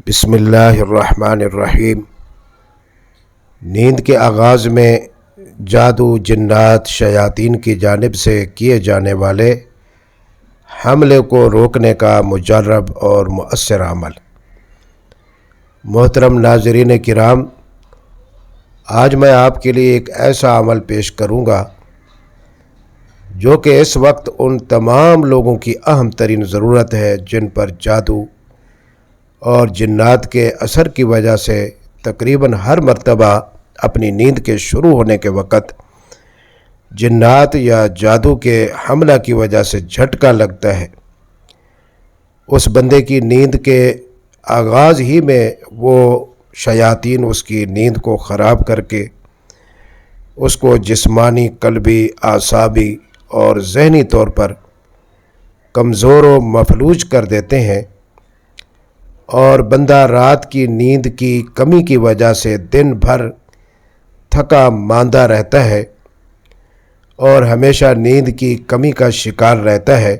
بسم اللہ الرحمن الرحیم۔ نیند کے آغاز میں جادو، جنات، شیاطین کی جانب سے کیے جانے والے حملے کو روکنے کا مجرب اور مؤثر عمل۔ محترم ناظرین کرام، آج میں آپ کے لیے ایک ایسا عمل پیش کروں گا جو کہ اس وقت ان تمام لوگوں کی اہم ترین ضرورت ہے جن پر جادو اور جنات کے اثر کی وجہ سے تقریباً ہر مرتبہ اپنی نیند کے شروع ہونے کے وقت جنات یا جادو کے حملہ کی وجہ سے جھٹکا لگتا ہے۔ اس بندے کی نیند کے آغاز ہی میں وہ شیاطین اس کی نیند کو خراب کر کے اس کو جسمانی، قلبی، اعصابی اور ذہنی طور پر کمزور و مفلوج کر دیتے ہیں، اور بندہ رات کی نیند کی کمی کی وجہ سے دن بھر تھکا ماندہ رہتا ہے اور ہمیشہ نیند کی کمی کا شکار رہتا ہے،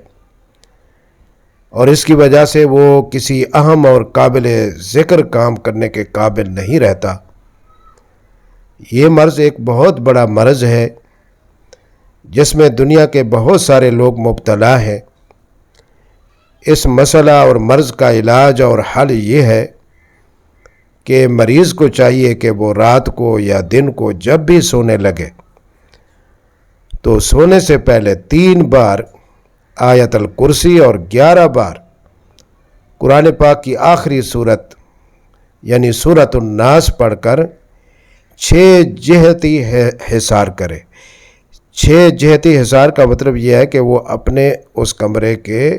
اور اس کی وجہ سے وہ کسی اہم اور قابل ذکر کام کرنے کے قابل نہیں رہتا۔ یہ مرض ایک بہت بڑا مرض ہے جس میں دنیا کے بہت سارے لوگ مبتلا ہیں۔ اس مسئلہ اور مرض کا علاج اور حل یہ ہے کہ مریض کو چاہیے کہ وہ رات کو یا دن کو جب بھی سونے لگے تو سونے سے پہلے 3 بار آیت الکرسی اور 11 بار قرآن پاک کی آخری صورت یعنی سورۃ الناس پڑھ کر 6 جہتی حصار کرے۔ 6 جہتی حصار کا مطلب یہ ہے کہ وہ اپنے اس کمرے کے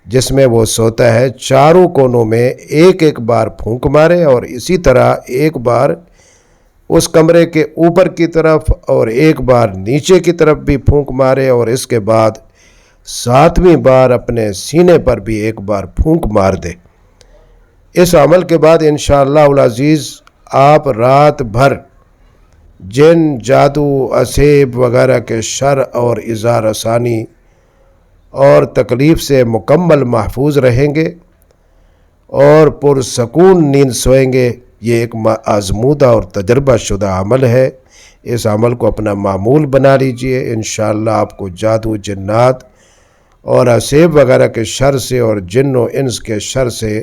جس میں وہ سوتا ہے چاروں کونوں میں ایک بار پھونک مارے، اور اسی طرح ایک بار اس کمرے کے اوپر کی طرف اور ایک بار نیچے کی طرف بھی پھونک مارے، اور اس کے بعد 7ویں بار اپنے سینے پر بھی ایک بار پھونک مار دے۔ اس عمل کے بعد انشاءاللہ العزیز آپ رات بھر جن، جادو، اسیب وغیرہ کے شر اور ایذا رسانی اور تکلیف سے مکمل محفوظ رہیں گے اور پرسکون نیند سوئیں گے۔ یہ ایک آزمودہ اور تجربہ شدہ عمل ہے۔ اس عمل کو اپنا معمول بنا لیجئے، انشاءاللہ آپ کو جادو، جنات اور اسیب وغیرہ کے شر سے اور جن و انس کے شر سے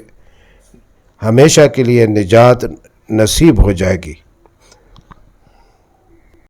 ہمیشہ کے لیے نجات نصیب ہو جائے گی۔